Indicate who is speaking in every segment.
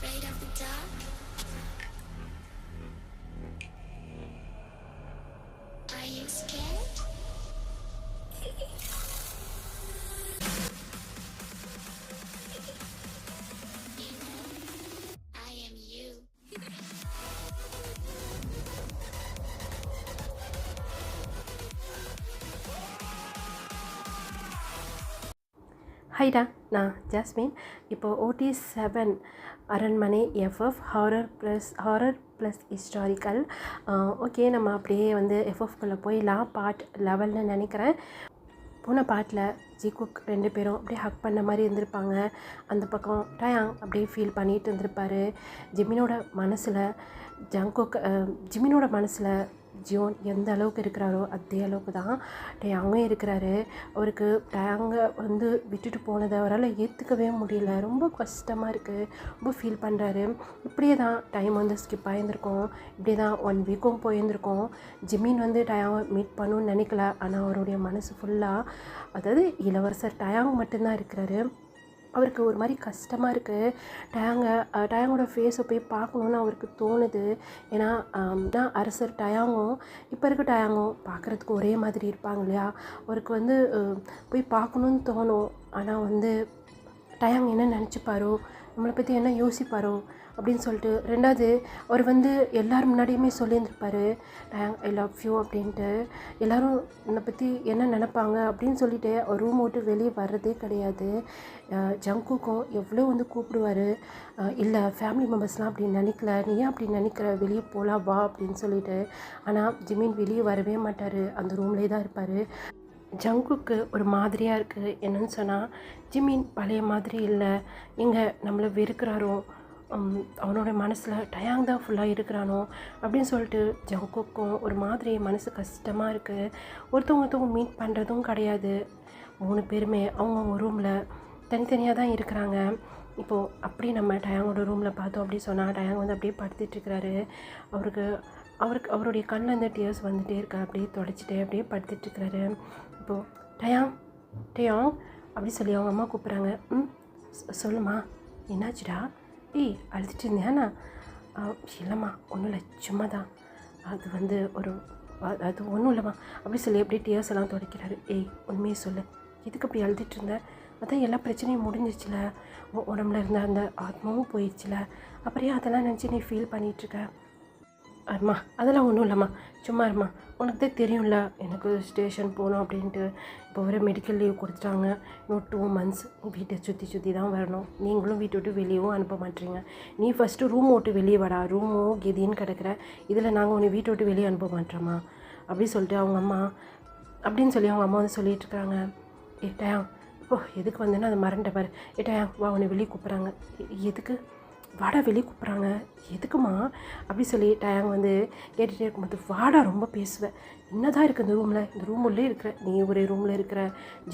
Speaker 1: afraid of the dark? Are you scared? You know, I am you.
Speaker 2: ஹைடா, நான் jasmine. இப்போது OT7 அரண்மனை FF horror plus historical. Okay, நம்ம அப்படியே வந்து எஃப்எஃப்குள்ளே போயிடலாம். பார்ட் 11ன்னு நினைக்கிறேன். போன பாட்டில் ஜிகுக் 2 பேரும் அப்படியே ஹக் பண்ண மாதிரி இருந்திருப்பாங்க. அந்த பக்கம் டயாங் அப்படியே ஃபீல் பண்ணிகிட்டு இருந்திருப்பார். ஜிமினோட மனசில் ஜியோன் எந்த அளவுக்கு இருக்கிறாரோ அதே அளவுக்கு தான் டயாங்கும் இருக்கிறாரு. அவருக்கு டயாங்கை வந்து விட்டுட்டு போனதை அவரால் ஏற்றுக்கவே முடியல. ரொம்ப கஷ்டமாக இருக்குது, ரொம்ப ஃபீல் பண்ணுறாரு. இப்படியே தான் டைம் வந்து ஸ்கிப் ஆகியிருந்திருக்கோம். இப்படியே தான் 1 வீக்கும் போயிருந்திருக்கோம். ஜிமின் வந்து டயாங்கை மீட் பண்ணணும்னு நினைக்கல. ஆனால் அவருடைய மனசு ஃபுல்லாக, அதாவது இளவரசர் டயாங் மட்டும்தான் இருக்கிறாரு. அவருக்கு ஒரு மாதிரி கஷ்டமாக இருக்குது. டயாங்கோட ஃபேஸை போய் பார்க்கணுன்னு அவருக்கு தோணுது. ஏன்னா தான் அரசர் டயாங்கும் இப்போ இருக்க டயாங்கும் பார்க்குறதுக்கு ஒரே மாதிரி இருப்பாங்க இல்லையா. அவருக்கு வந்து போய் பார்க்கணுன்னு தோணும். ஆனால் வந்து டயாங் என்ன நினச்சிப்பாரோ, நம்மளை பற்றி என்ன யோசிப்பாரோ அப்படின்னு சொல்லிட்டு. ரெண்டாவது, அவர் வந்து எல்லோரும் முன்னாடியுமே சொல்லியிருந்திருப்பார், டயாங் ஐ லவ் யூ அப்படின்ட்டு. எல்லோரும் என்னை பற்றி என்ன நினைப்பாங்க அப்படின்னு சொல்லிட்டு அவர் ரூம் விட்டு வெளியே வர்றதே கிடையாது. ஜங்குக்கும் எவ்வளோ வந்து கூப்பிடுவார், இல்லை ஃபேமிலி மெம்பர்ஸ்லாம் அப்படி நினைக்கல, நீ ஏன் அப்படி நினைக்கிற, வெளியே போகலாம் வா அப்படின்னு சொல்லிட்டு. ஆனால் ஜிமின் வெளியே வரவே மாட்டார், அந்த ரூம்லேயே தான் இருப்பார். ஜங்குக்கு ஒரு மாதிரியாக இருக்குது. என்னன்னு சொன்னால், ஜிமின் பழைய மாதிரி இல்லை, எங்கே நம்மளை வெறுக்கிறாரோ, அவனோட மனசில் டயாங் தான் ஃபுல்லாக இருக்கிறானோ அப்படின்னு சொல்லிட்டு ஜங்குக்கும் ஒரு மாதிரி மனசு கஷ்டமாக இருக்குது. ஒருத்தவங்க மீட் பண்ணுறதும் கிடையாது. 3 பேருமே அவங்கவுங்க ரூமில் தனித்தனியாக தான் இருக்கிறாங்க. இப்போது அப்படி நம்ம டயாங்கோட ரூமில் பார்த்தோம் அப்படின்னு சொன்னால், டயாங் வந்து அப்படியே படுத்துட்ருக்கிறாரு. அவருடைய கண்ணில் இந்த டியர்ஸ் வந்துகிட்டே இருக்கா. அப்படியே தொடச்சிட்டு அப்படியே படுத்துட்ருக்கிறாரு. இப்போது டயாங் அப்படி சொல்லி அவங்க அம்மா கூப்பிட்றாங்க. சொல்லுமா, என்னாச்சுடா? அழுதுட்டு இருந்தியாண்ணா? இல்லைம்மா, ஒன்றும் இல்லை, சும்மா தான். அது ஒன்றும் இல்லைம்மா அப்படி சொல்லி அப்படியே டியர்ஸ் எல்லாம் துடைக்கிறாரு. உண்மையை சொல்லு, எதுக்கு அப்படி அழுதுட்டு இருந்தேன்? அதான் எல்லா பிரச்சனையும் முடிஞ்சிச்சுல, உடம்புல இருந்த அந்த ஆத்மாவும் போயிடுச்சுல, அப்புறம் அதெல்லாம் நினச்சி நீ ஃபீல் பண்ணிகிட்ருக்க? அம்மா அதெல்லாம் ஒன்றும் இல்லைம்மா, சும்மா இருமா, உனக்கு தான் தெரியும்ல எனக்கு ஸ்டேஷன் போகணும் அப்படின்ட்டு. இப்போ வர மெடிக்கல் லீவ் கொடுத்துட்டாங்க. இன்னும் 2 months வீட்டை சுற்றி தான் வரணும். நீங்களும் வீட்டை விட்டு வெளியவும் அனுப்ப மாட்டீங்க. நீ ஃபஸ்ட்டு ரூம் விட்டு வெளியே வாடா, ரூமும் கெதின்னு கிடக்கிற, இதில் நாங்கள் உன்னை வீட்டை விட்டு வெளியே அனுப்ப மாட்டோமா அப்படின்னு சொல்லிட்டு அவங்க அம்மா வந்து சொல்லிகிட்ருக்காங்க. டயாங் எதுக்கு வந்தேன்னா அதை மறந்துட்ட பாரு. டயாங் வா, உன்னை வெளியே கூப்பிட்றாங்க. எதுக்கு? வாடா, வெளியே கூப்பிட்றாங்க. எதுக்குமா அப்படி சொல்லி டயாங் வந்து கேட்டுகிட்டே இருக்கும்போது, வாடா, ரொம்ப பேசுவேன், என்ன தான் இருக்குது இந்த ரூமில், இந்த ரூமுள்ளே இருக்கிற, நீ ஒரே ரூமில் இருக்கிற,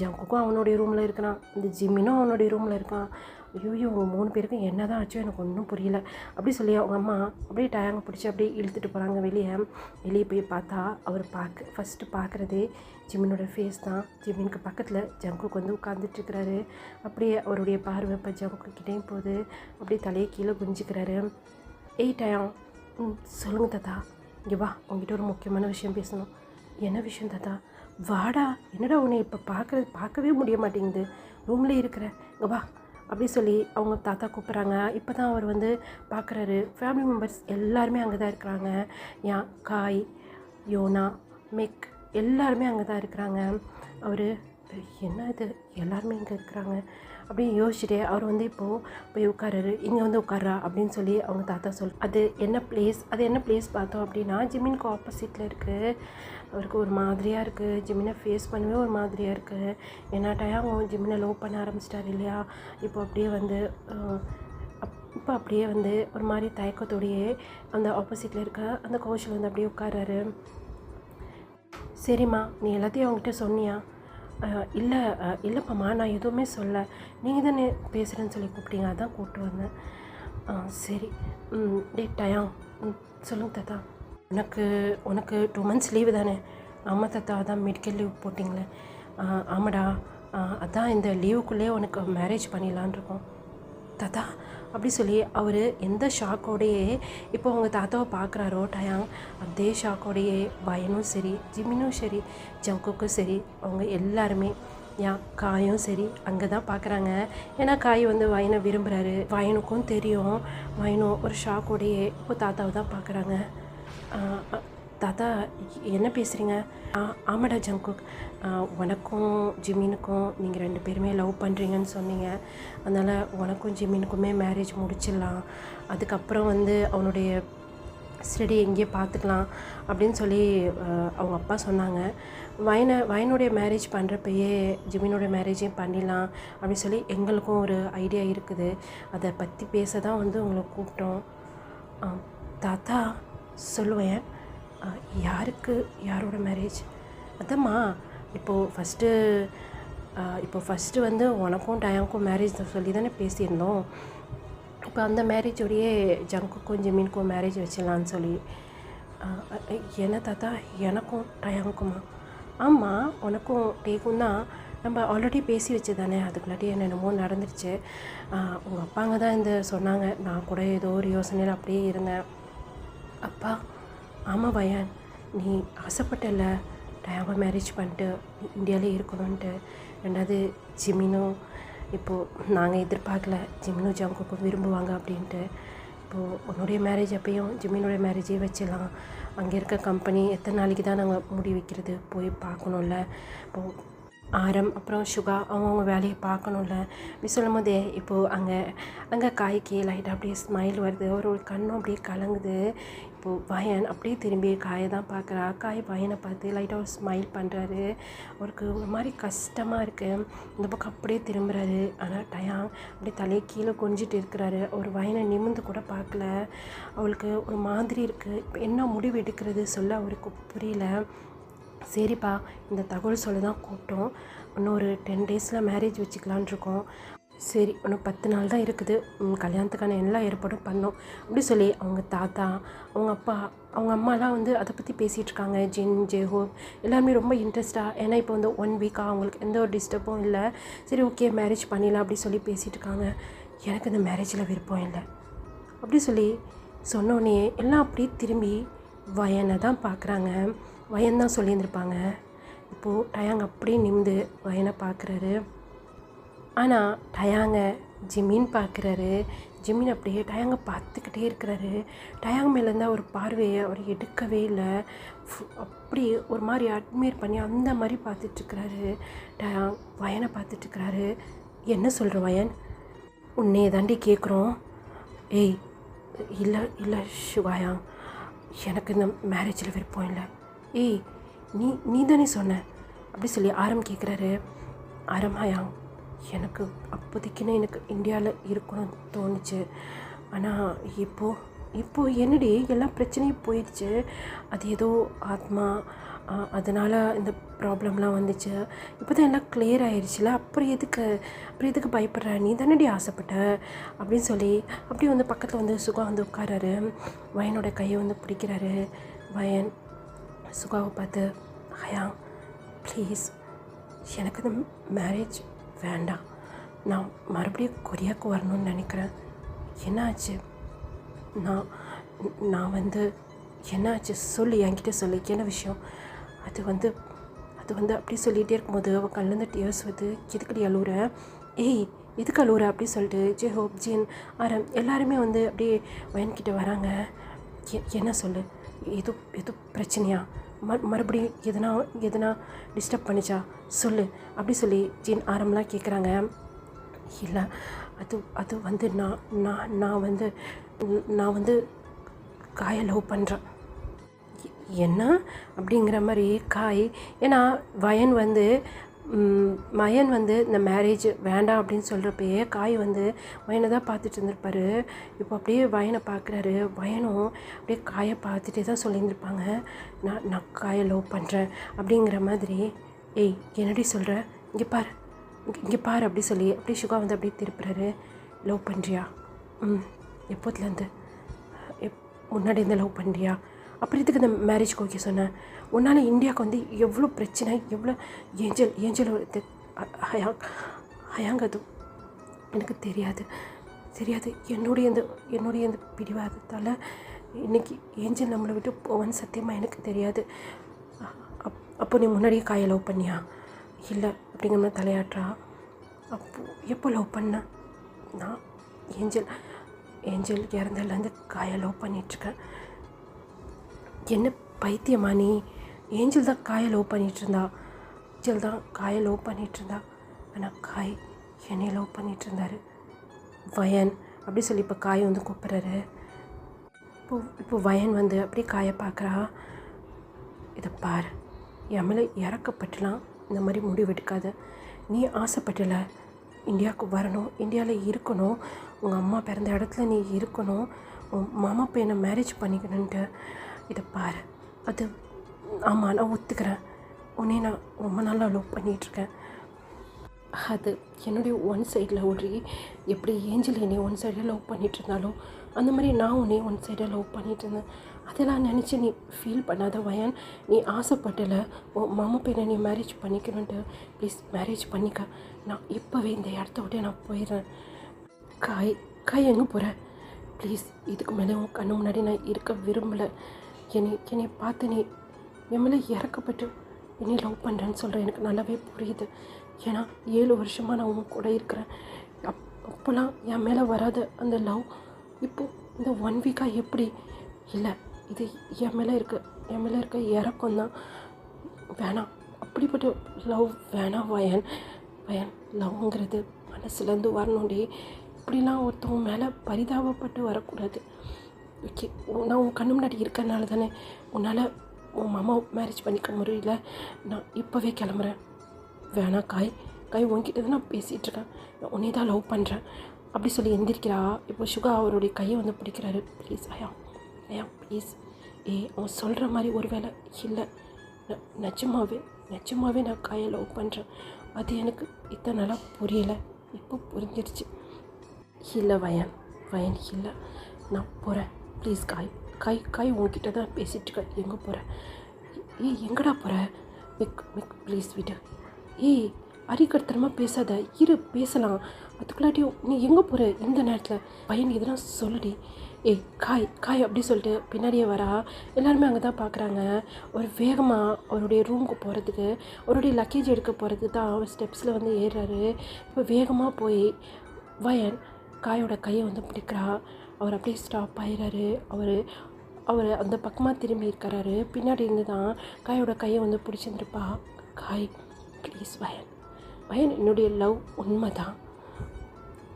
Speaker 2: ஜங்குக்கும் அவனுடைய ரூமில் இருக்கிறான், இந்த ஜிம்மினும் அவனுடைய ரூமில் இருக்கான். ஐயோ, அவங்க 3 பேருக்கும் என்ன தான் ஆச்சோ எனக்கு ஒன்றும் புரியல அப்படி சொல்லி அவங்க அம்மா அப்படியே டயாங்கை பிடிச்சி அப்படியே இழுத்துட்டு போகிறாங்க வெளியே போய் பார்த்தா, அவர் ஃபஸ்ட்டு பார்க்குறதே ஜிமினோட ஃபேஸ் தான். ஜிமினுக்கு பக்கத்தில் ஜங்குக்கு வந்து உட்காந்துட்ருக்கிறாரு. அப்படியே அவருடைய பார்வை இப்போ ஜங்குக்கிட்டேயும் போகுது. அப்படியே தலையை கீழே குஞ்சிக்கிறாரு. டயாங், சொல்லுங்கள் தாத்தா, இங்கே வா, உங்ககிட்ட ஒரு முக்கியமான விஷயம் பேசணும். என்ன விஷயம் தாத்தா? வாடா, என்னடா உன்னை இப்போ பார்க்கவே முடிய மாட்டேங்குது, ரூம்லேயே இருக்கிற, இங்கே வா அப்படி சொல்லி அவங்க தாத்தா கூப்பிட்றாங்க. இப்போ தான் அவர் வந்து பார்க்குறாரு. ஃபேமிலி மெம்பர்ஸ் எல்லாருமே அங்கே தான் இருக்கிறாங்க. காய், யோனா, மெக் எல்லாருமே அங்கே தான் இருக்கிறாங்க. அவர் என்ன இது, எல்லாருமே இங்கே இருக்கிறாங்க அப்படின்னு யோசிச்சுட்டே அவர் வந்து இப்போது போய் உட்காராரு. இங்கே வந்து உட்காரா அப்படின்னு சொல்லி அவங்க தாத்தா அது என்ன பிளேஸ் பார்த்தோம் அப்படின்னா, ஜிமினுக்கு ஆப்போசிட்டில் இருக்குது. அவருக்கு ஒரு மாதிரியாக இருக்குது, ஜிமினை ஃபேஸ் பண்ணவே ஒரு மாதிரியாக இருக்குது. ஏன்னா டயாங்கும் ஜிமினை லவ் பண்ண ஆரம்பிச்சிட்டார் இல்லையா. இப்போ அப்படியே வந்து ஒரு மாதிரி தயக்கத்தோடையே அந்த ஆப்போசிட்டில் இருக்க அந்த கௌஷல் வந்து அப்படியே உட்காராரு. சரிம்மா, நீ எல்லாத்தையும் அவங்ககிட்ட சொன்னியா? இல்லைப்பாம்மா, நான் எதுவுமே சொல்ல, நீங்கள் தானே பேசுகிறேன்னு சொல்லி கூப்பிட்டீங்க, அதான் கூப்பிட்டு வந்தேன். சரி. டயாங், சொல்லுங்க தாத்தா. உனக்கு 2 months லீவு தானே? ஆமாம் தாத்தா, அதான் மெடிக்கல் லீவ் போட்டிங்களே. ஆமாடா, அதான் இந்த லீவுக்குள்ளே உனக்கு மேரேஜ் பண்ணிடலான் இருக்கோம். தாத்தா அப்படி சொல்லி அவர் எந்த ஷாக்கோடையே இப்போ அவங்க தாத்தாவை பார்க்குறாரோ டயாங், அதே ஷாக்கோடையே வயனும் சரி, ஜிமினும் சரி, ஜங்குக்கும் சரி, அவங்க எல்லாருமே காயும் சரி அங்கே தான் பார்க்குறாங்க. ஏன்னா காய் வந்து வயனை விரும்புகிறாரு. வயனுக்கும் தெரியும். வயனும் ஒரு ஷாக்கோடையே இப்போ தாத்தாவை தான் பார்க்குறாங்க. தாத்தா என்ன பேசுகிறீங்க? ஆமாடா ஜங்குக், உனக்கும் ஜிமினுக்கும் நீங்கள் 2 பேருமே லவ் பண்ணுறீங்கன்னு சொன்னீங்க. அதனால் உனக்கும் ஜிமினுக்குமே மேரேஜ் முடிச்சிடலாம். அதுக்கப்புறம் வந்து அவனுடைய ஸ்டடி எங்கேயே பார்த்துக்கலாம் அப்படின்னு சொல்லி அவங்க அப்பா சொன்னாங்க. வயனுடைய மேரேஜ் பண்ணுறப்பயே ஜிமினோடைய மேரேஜையும் பண்ணிடலாம் அப்படின்னு சொல்லி எங்களுக்கும் ஒரு ஐடியா இருக்குது. அதை பற்றி பேச தான் வந்து உங்களை கூப்பிட்டோம். தாத்தா சொல்லுவேன், யாரோட மேரேஜ்? அதம்மா இப்போது ஃபஸ்ட்டு வந்து உனக்கும் டயாங்க்கும் மேரேஜ் சொல்லி தானே பேசியிருந்தோம். இப்போ அந்த மேரேஜோடையே ஜங்குக்கும் ஜிமினுக்கும் மேரேஜ் வச்சிடலான்னு சொல்லி. என்ன தாத்தா, எனக்கும் டயாங்குமா? ஆமாம், உனக்கும் டேக்கும் தான் நம்ம ஆல்ரெடி பேசி வச்சு தானே. அதுக்குள்ளாட்டி என்னென்னமோ நடந்துருச்சு. உங்கள் அப்பாங்க தான் இந்த சொன்னாங்க. நான் கூட ஏதோ ஒரு யோசனையில் அப்படியே இருந்தேன். அப்பா, ஆமாம் வயன், நீ ஆசைப்பட்டல டயாங்கை மேரேஜ் பண்ணிட்டு இந்தியாவிலே இருக்கணும்ன்ட்டு. ரெண்டாவது ஜிமினும் இப்போது நாங்கள் எதிர்பார்க்கல ஜிமினும் ஜங்குக்கும் விரும்புவாங்க அப்படின்ட்டு. இப்போது உன்னுடைய மேரேஜ் அப்பையும் ஜிமினுடைய மேரேஜே வச்சிடலாம். அங்கே இருக்க கம்பெனி எத்தனை நாளைக்கு தான் நாங்கள் முடி வைக்கிறது, போய் பார்க்கணும்ல. இப்போது ஆரம் அப்புறம் சுகா அவங்கவுங்க வேலையை பார்க்கணும்ல. அப்படி சொல்லும் போதே இப்போது அங்கே காய்க்கு லைட்டாக அப்படியே ஸ்மைல் வருது. ஒரு கண்ணும் அப்படியே கலங்குது. இப்போது வயன் அப்படியே திரும்பி காயை தான் பார்க்குறா. காய் வயனை பார்த்து லைட்டாக ஒரு ஸ்மைல் பண்ணுறாரு. அவருக்கு ஒரு மாதிரி கஷ்டமாக இருக்குது. இந்த பக்கம் அப்படியே திரும்புகிறாரு. ஆனால் டயாங் அப்படியே தலையை கீழே கொஞ்சிட்டு இருக்கிறாரு. ஒரு வயனை நிமிந்து கூட பார்க்கல. அவளுக்கு ஒரு மாதிரி இருக்குது. இப்போ என்ன முடிவு எடுக்கிறது சொல்ல அவருக்கு புரியல. சரிப்பா, இந்த தகவல் சொல்ல தான் கூப்பிட்டோம். இன்னொரு 10 டேஸில் மேரேஜ் வச்சுக்கலான் இருக்கோம். சரி, இன்னும் 10 நாள் தான் இருக்குது. கல்யாணத்துக்கான எல்லா ஏற்பாடும் பண்ணோம் அப்படி சொல்லி அவங்க தாத்தா, அவங்க அப்பா, அவங்க அம்மாலாம் வந்து அதை பற்றி பேசிகிட்ருக்காங்க. ஜேஹோ எல்லாருமே ரொம்ப இன்ட்ரெஸ்டாக. ஏன்னா இப்போ வந்து 1 வீக்காக அவங்களுக்கு எந்த ஒரு டிஸ்டர்பும் இல்லை. சரி, ஓகே மேரேஜ் பண்ணிடலாம் அப்படி சொல்லி பேசிகிட்டு இருக்காங்க. எனக்கு இந்த மேரேஜில் விருப்பம் இல்லை அப்படி சொல்லி சொன்னோடனே எல்லாம் அப்படியே திரும்பி வயனை தான் பார்க்குறாங்க. வயன் தான் சொல்லியிருந்திருப்பாங்க. இப்போது டயாங் அப்படியே நிமிந்து வயனை பார்க்குறாரு. ஆனால் டயாங்க ஜிமின் பார்க்குறாரு. ஜிமின் அப்படியே டயாங்கை பார்த்துக்கிட்டே இருக்கிறாரு. டயாங் மேலேருந்தால் ஒரு பார்வையை அவர் எடுக்கவே இல்லை. அப்படி ஒரு மாதிரி அட்மையர் பண்ணி அந்த மாதிரி பார்த்துட்ருக்கிறாரு. டயாங் வயனை பார்த்துட்ருக்கிறாரு. என்ன சொல்கிற வயன்? உன்னையே தாண்டி கேட்குறோம். ஏய், இல்லை சுகாயாங், எனக்கு இந்த மேரேஜில் விருப்பம் இல்லை. ஏய், நீ தானே சொன்ன அப்படி சொல்லி ஆரம் கேட்குறாரு. ஆரம்ஹாயாங், எனக்கு அப்போதைக்குன்னு எனக்கு இந்தியாவில் இருக்கணும்னு தோணுச்சு. ஆனால் இப்போது என்னடி எல்லா பிரச்சனையும் போயிடுச்சு. அது ஏதோ ஆத்மா, அதனால் இந்த ப்ராப்ளம்லாம் வந்துச்சு. இப்போ தான் எல்லாம் கிளியர் ஆயிடுச்சுல. அப்புறம் எதுக்கு பயப்படுற? நீ தானடி ஆசைப்பட்ட அப்படின்னு சொல்லி அப்படியே வந்து பக்கத்தில் வந்து சுகா வந்து உட்காராரு. வயனோட கையை வந்து பிடிக்கிறாரு. வயன் சுகாவை பார்த்து, ஹயாங் ப்ளீஸ், எனக்கு இந்த மேரேஜ் வேண்டாம். நான் மறுபடியும் கொரியாவுக்கு வரணும்னு நினைக்கிறேன். என்னாச்சு? நான் வந்து என்னாச்சு சொல்லு, என்கிட்ட சொல்லு, என்ன விஷயம்? அது வந்து அப்படி சொல்லிகிட்டே இருக்கும்போது அவள் கண்ணிலேருந்து டியர்ஸ் வந்து, எதுக்கடி அழுவுற? ஏய், எதுக்கு அழுவுற அப்படி சொல்லிட்டு ஜெஹோப், ஜின், ஆரம் எல்லாருமே வந்து அப்படியே வயன்கிட்ட வராங்க. என்ன சொல்லு, எது பிரச்சனையா? மறுபடியும் எதனா டிஸ்டர்ப் பண்ணிச்சா சொல்லு அப்படி சொல்லி ஜின் ஆரம்லாம் கேட்குறாங்க. இல்லை, அது வந்து நான் வந்து காயை லவ் பண்ணுறேன். என்ன அப்படிங்கிற மாதிரி காய், ஏன்னா வயன் வந்து இந்த மேரேஜ் வேண்டாம் அப்படின்னு சொல்கிறப்பயே காய் வந்து வயனை தான் பார்த்துட்டு இருந்திருப்பாரு. இப்போ அப்படியே வயனை பார்க்குறாரு. வயனும் அப்படியே காயை பார்த்துட்டே தான் சொல்லியிருந்திருப்பாங்க, நான் காயை லவ் பண்ணுறேன் அப்படிங்கிற மாதிரி. ஏய், என்னடி சொல்கிற? இங்கே பாரு அப்படி சொல்லி அப்படியே சுகா வந்து அப்படியே திருப்புறாரு. லவ் பண்ணுறியா? எப்போத்துலேருந்து? முன்னாடி இருந்து லவ் பண்ணுறியா? அப்புறம் இதுக்கு இந்த மேரேஜ்க்கு ஓகே சொன்னேன். உன்னால் இந்தியாவுக்கு வந்து எவ்வளோ பிரச்சனை, எவ்வளோ ஏஞ்சல் வருது. ஹயாங், அது எனக்கு தெரியாது. தெரியாது. என்னுடைய இந்த பிடிவாதத்தால் இன்றைக்கி ஏஞ்சல் நம்மளை விட்டு போவான்னு சத்தியமாக எனக்கு தெரியாது. அப்போ நீ முன்னாடியே காயை லவ் பண்ணியா? இல்லை அப்படிங்கிற மாதிரி தலையாட்டுறா. அப்போது எப்போ லவ் பண்ண? நான் ஏஞ்சல் இறந்ததுலேருந்து காயை லவ் பண்ணிகிட்ருக்கேன். என்ன பைத்தியமா நீ? ஏஞ்சல் தான் காயை லவ் பண்ணிகிட்ருந்தா. ஆனால் காய் என்னை லவ் பண்ணிகிட்ருந்தாரு. வயன் அப்படி சொல்லி இப்போ காய் வந்து கூப்பிட்றாரு. இப்போ வயன் வந்து அப்படியே காயை பார்க்குறா. இதை பாரு, என் மேலே இறக்கப்பட்டுலாம் இந்த மாதிரி முடிவு எடுக்காத. நீ ஆசைப்பட்டல இந்தியாவுக்கு வரணும், இந்தியாவில் இருக்கணும், உங்கள் அம்மா பிறந்த இடத்துல நீ இருக்கணும், உன் மாமா பையனை மேரேஜ் பண்ணிக்கணுன்ட்டு. இதை பாரு, அது ஆமாம் நான் ஒத்துக்கிறேன், உன்னை நான் ரொம்ப நாளாக லவ் பண்ணிகிட்ருக்கேன். அது என்னுடைய ஒன் சைடில் ஒரு எப்படி ஏஞ்சல் என்னை ஒன் சைடில் லவ் பண்ணிகிட்டு இருந்தாலும் அந்த மாதிரி நான் உன்னை ஒன் சைடாக லவ் பண்ணிகிட்டு இருந்தேன். அதெல்லாம் நினச்சி நீ ஃபீல் பண்ணாத வயன். நீ ஆசைப்பட்டல உன் மாமா பையனை நீ மேரேஜ் பண்ணிக்கணுன்ட்டு. ப்ளீஸ் மேரேஜ் பண்ணிக்க. நான் இப்போவே இந்த இடத்த விட்டு நான் போயிடுறேன். காய் எங்கே போகிற? ப்ளீஸ், இதுக்கு மேலே உன் கண்ணு முன்னாடி நான் இருக்க விரும்பலை. என்னை பார்த்து நீ என் மேலே இறக்கப்பட்டு என்னை லவ் பண்ணுறேன்னு சொல்கிறேன். எனக்கு நல்லாவே புரியுது. ஏன்னா 7 வருஷமாக நான் உன் கூட இருக்கிறேன். அப்போல்லாம் என் மேலே வராத அந்த லவ் இப்போது இந்த 1 வீக்காக எப்படி? இல்லை, இது என் மேலே இருக்க இறக்கம் தான். வேணாம், அப்படிப்பட்ட லவ் வேணாம் வயன். லவ்ங்கிறது மனசுலேருந்து வரணுண்டி. இப்படிலாம் ஒருத்தவங்க மேலே பரிதாபப்பட்டு வரக்கூடாது. ஓகே, நான் உன் கண்ணு முன்னாடி இருக்கிறனால தானே உன்னால் உன் மாமா மேரேஜ் பண்ணிக்க முடியல. நான் இப்போவே கிளம்புறேன். வேணாம் காய் உன்கிட்ட தான் நான் பேசிகிட்ருக்கேன். நான் உன்னை தான் லவ் பண்ணுறேன் அப்படி சொல்லி எந்திரிக்கிறா. இப்போ சுகா அவருடைய கையை வந்து பிடிக்கிறாரு. ப்ளீஸ் ஐயா ப்ளீஸ். அவன் சொல்கிற மாதிரி ஒரு வேளை இல்லை, நிஜமாவே நான் காயை லவ் பண்ணுறேன். அது எனக்கு இத்தனை நாளாக புரியலை, இப்போ புரிஞ்சிடுச்சு. இல்லை வயன் இல்லை, நான் போகிறேன். ப்ளீஸ் காய் உன்கிட்ட தான் பேசிகிட்ருக்கேன். எங்கே போகிறேன்? எங்கடா போகிற? ப்ளீஸ் விடு. அரிக்கடுத்தரமாக பேசாத, பேசலாம். அதுக்குள்ளாட்டியும் நீ எங்கே போகிற இந்த நேரத்தில்? பையன் இதெல்லாம் சொல்லுடி. காய் அப்படி சொல்லிட்டு பின்னாடியே வரா. எல்லாருமே அங்கே தான் பார்க்குறாங்க. ஒரு வேகமாக அவருடைய ரூமுக்கு போகிறதுக்கு, அவருடைய லக்கேஜ் எடுக்க போகிறதுக்கு தான் அவர் ஸ்டெப்ஸில் வந்து ஏறுறாரு. இப்போ வேகமாக போய் வயன் காயோட கையை வந்து பிடிக்கிறா. அவர் அப்படியே ஸ்டாப் ஆகிறாரு. அவர் அந்த பக்கமாக திரும்பி இருக்கிறாரு. பின்னாடி இருந்து தான் காயோட கையை வந்து பிடிச்சிருந்துருப்பா. காய் ப்ளீஸ் வயன், என்னுடைய லவ் உண்மை தான்.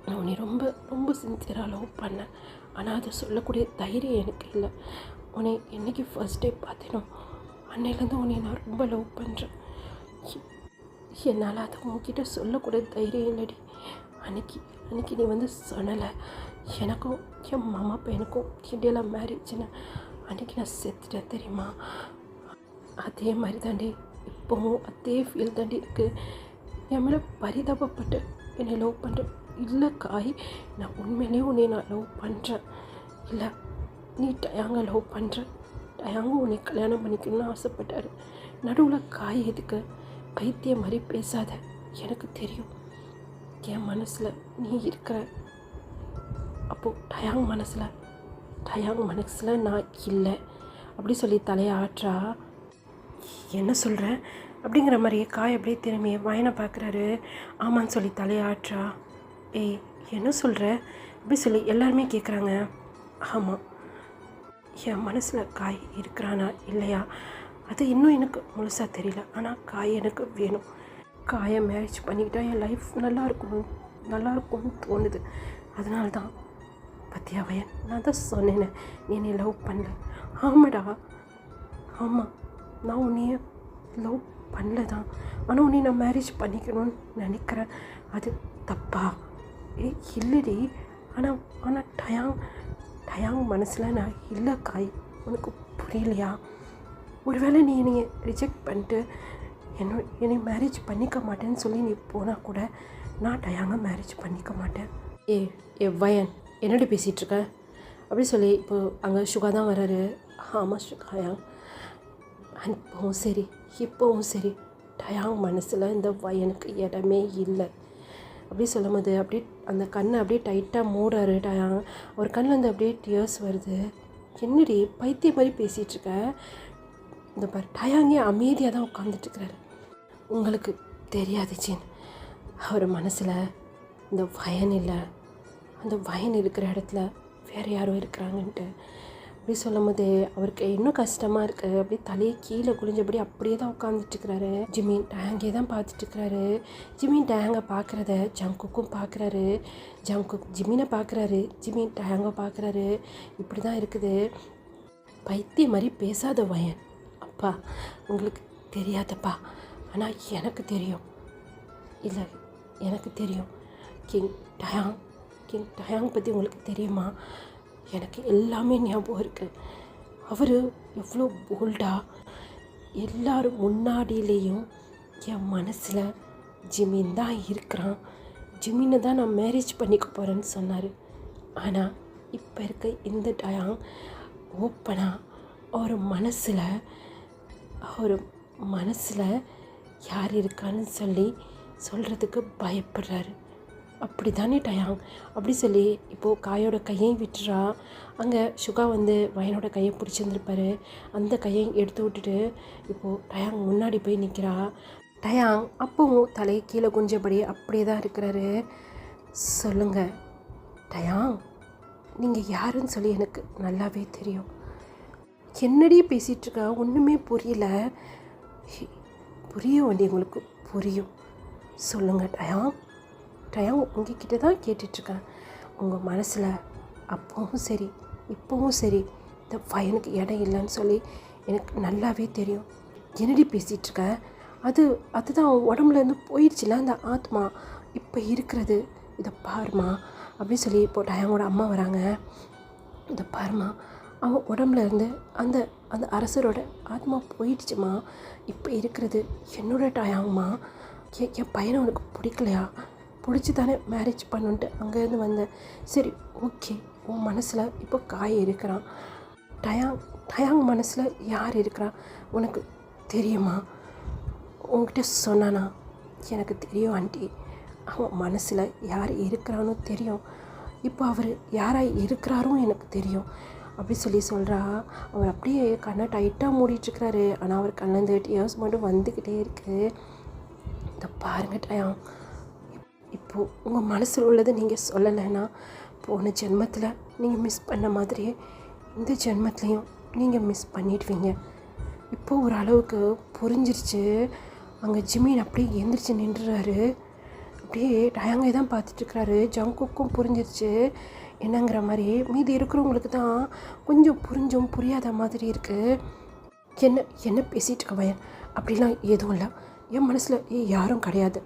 Speaker 2: நான் உன்னை ரொம்ப ரொம்ப சின்சியராக லவ் பண்ணேன். ஆனால் அதை சொல்லக்கூடிய தைரியம் எனக்கு இல்லை. உன்னை என்றைக்கு ஃபர்ஸ்ட் டே பார்த்தேனோ அன்னையிலேருந்து உன்னை நான் ரொம்ப லவ் பண்ணுறேன். என்னால் அதை உன்கிட்ட சொல்லக்கூடிய தைரியம் இல்லடி. அன்னைக்கு நீ வந்து சொன்னலை எனக்கும் என் மாமா பையனுக்கும் இந்தியாவில் மேரேஜ்னு. அன்றைக்கி நான் செத்துட்டேன் தெரியுமா? அதே மாதிரி தாண்டி இப்போவும் அதே ஃபீல் தாண்டி இருக்குது. என் மேலே பரிதாபப்பட்டு என்னை லவ் பண்ணுறேன். இல்லை காய், நான் உண்மையிலே உன்னை நான் லவ் பண்ணுறேன். இல்லை, நீ டயாங்க லவ் பண்ணுற. டயாங்க உன்னை கல்யாணம் பண்ணிக்கணும்னு ஆசைப்பட்டார். நடுவில் காய் எதுக்கு? பைத்தியம் மாதிரி பேசாத. எனக்கு தெரியும் என் மனசில் நீ இருக்கிற. அப்போது டயாங் மனசில் நான் இல்லை அப்படி சொல்லி தலையை ஆற்றா. என்ன சொல்கிறேன் அப்படிங்கிற மாதிரியே காய் அப்படியே திரும்பி வயனை பார்க்குறாரு. ஆமான்னு சொல்லி தலையை ஆற்றா. என்ன சொல்கிற அப்படி சொல்லி எல்லாருமே கேட்குறாங்க. ஆமாம், என் மனசில் காய் இருக்கிறானா இல்லையா அது இன்னும் எனக்கு முழுசாக தெரியல. ஆனால் காய் எனக்கு வேணும். காயை மேரேஜ் பண்ணிக்கிட்டால் என் லைஃப் நல்லா இருக்கும்னு தோணுது. அதனால தான் பத்தியா வயன், நான் தான் சொன்னேனே நீ என்னை லவ் பண்ணல. ஆமாடா, ஆமாம், நான் உன்னைய லவ் பண்ணல தான். ஆனால் உன்னை நான் மேரேஜ் பண்ணிக்கணும்னு நினைக்கிறேன். அது தப்பா? இல்லடி. ஆனால் டயாங் மனசில் நான் இல்லை காய். உனக்கு புரியலையா? ஒருவேளை நீ என்னை ரிஜெக்ட் பண்ணிட்டு என்னை மேரேஜ் பண்ணிக்க மாட்டேன்னு சொல்லி நீ போனால் கூட நான் டயாங்க மேரேஜ் பண்ணிக்க மாட்டேன். வயன், என்னடி பேசிகிட்ருக்க அப்படி சொல்லி இப்போது அங்கே சுகா தான் வர்றாரு. ஆமாம் சுகாயா, இப்போவும் சரி டயாங் மனசில் இந்த வயனுக்கு இடமே இல்லை. அப்படி சொல்லும்போது அப்படியே அந்த கண்ணை அப்படியே டைட்டாக மூடுறாரு டயாங். அவர் கண்ணில் இருந்து அப்படியே டியர்ஸ் வருது. என்னடி பைத்தியம் மாதிரி பேசிகிட்ருக்க? இந்த பாரு டயாங்கே அமைதியாக தான் உட்காந்துட்ருக்கிறாரு. உங்களுக்கு தெரியாது ஜீன், அவர் மனசில் இந்த வயன் இல்லை, அந்த வயன் இருக்கிற இடத்துல வேறு யாரோ இருக்கிறாங்கன்ட்டு அப்படி சொல்லும் போதே அவருக்கு இன்னும் கஷ்டமாக இருக்குது. அப்படியே தலையை கீழே குளிஞ்சபடி அப்படியே தான் உட்காந்துட்ருக்கிறாரு. ஜிமின் டேங்கே தான் பார்த்துட்ருக்கிறாரு. ஜிமின் டேங்கை பார்க்குறத ஜங்குக்கும் பார்க்குறாரு. ஜங்குக் ஜிமினை பார்க்குறாரு. ஜிமின் டேங்கை பார்க்குறாரு. இப்படி தான் இருக்குது. பைத்தியம் மாதிரி பேசாத வயன். அப்பா உங்களுக்கு தெரியாதப்பா, ஆனால் எனக்கு தெரியும். இல்லை எனக்கு தெரியும். கிங் டயாங் பற்றி உங்களுக்கு தெரியுமா? எனக்கு எல்லாமே ஞாபகம் இருக்குது. அவர் எவ்வளோ போல்டாக எல்லாரும் முன்னாடியிலேயும் என் மனசில் ஜிமின் தான் இருக்கிறான், ஜிமினை தான் நான் மேரேஜ் பண்ணிக்க போகிறேன்னு சொன்னார். ஆனால் இப்போ இருக்க இந்த டயாங் ஓப்பனாக அவர் மனசில் யார் இருக்கான்னு சொல்கிறதுக்கு பயப்படுறாரு. அப்படி தானே டயாங்? அப்படி சொல்லி இப்போது காயோட கையை விட்டுறா. அங்கே சுகா வந்து வயனோட கையை பிடிச்சிருந்துருப்பாரு. அந்த கையை எடுத்து விட்டுட்டு இப்போது டயாங் முன்னாடி போய் நிற்கிறா. டயாங் அப்பவும் தலையை கீழே குஞ்சபடி அப்படியே தான் இருக்கிறாரு. சொல்லுங்கள் டயாங், நீங்கள் யாருன்னு சொல்லி எனக்கு நல்லாவே தெரியும். என்னடி பேசிகிட்ருக்கா? ஒன்றுமே புரியல. புரியும் வண்டி, உங்களுக்கு புரியும். சொல்லுங்கள் டயாங். உங்ககிட்ட தான் கேட்டுட்ருக்கேன். உங்கள் மனசில் அப்பவும் சரி இப்போவும் சரி இந்த வயனுக்கு இடம் இல்லைன்னு சொல்லி எனக்கு நல்லாவே தெரியும். என்னடி பேசிகிட்ருக்க? அதுதான் உடம்புலேருந்து போயிடுச்சுல அந்த ஆத்மா. இப்போ இருக்கிறது இதை பாருமா அப்படின்னு சொல்லி இப்போ டயாங்கோட அம்மா வராங்க. இதை பாருமா, அவன் உடம்புல இருந்து அந்த அந்த அரசரோட ஆத்மா போயிடுச்சுமா. இப்போ இருக்கிறது என்னோட டயாங்கம்மா. என் பையனை உனக்கு பிடிக்கலையா? பிடிச்சி தானே மேரேஜ் பண்ணுன்ட்டு அங்கேருந்து வந்தேன். சரி ஓகே, உன் மனசில் இப்போ காய் இருக்கிறான். டயாங் மனசில் யார் இருக்கிறா உனக்கு தெரியுமா? உங்ககிட்ட சொன்னானா? எனக்கு தெரியும் ஆண்டி, அவன் மனசில் யார் இருக்கிறானோ தெரியும். இப்போ அவர் யாராக இருக்கிறாரும் எனக்கு தெரியும் அப்படி சொல்கிறா. அவர் அப்படியே கண்ணை டைட்டாக மூடிட்டுருக்கிறாரு. ஆனால் அவர் கண்ணந்து டியர்ஸ் மட்டும் வந்துக்கிட்டே இருக்குது. இதை பாருங்கள் டயாங், இப்போது உங்கள் மனசில் உள்ளதை நீங்கள் சொல்லலைன்னா போன ஜென்மத்தில் நீங்கள் மிஸ் பண்ண மாதிரியே இந்த ஜென்மத்துலேயும் நீங்கள் மிஸ் பண்ணிடுவீங்க. இப்போது ஒரு அளவுக்கு புரிஞ்சிருச்சு. அங்கே ஜிமின் அப்படியே எந்திரிச்சு நின்றுறாரு. அப்படியே டயாங்கை தான் பார்த்துட்ருக்கிறாரு. ஜங்குக்கும் புரிஞ்சிருச்சு என்னங்கிற மாதிரி. மீதி இருக்கிறவங்களுக்கு தான் கொஞ்சம் புரிஞ்சும் புரியாத மாதிரி இருக்குது. என்ன பேசிகிட்டு இருக்க வயன்? அப்படிலாம் எதுவும் இல்லை. என் மனசில் யாரும் கிடையாது.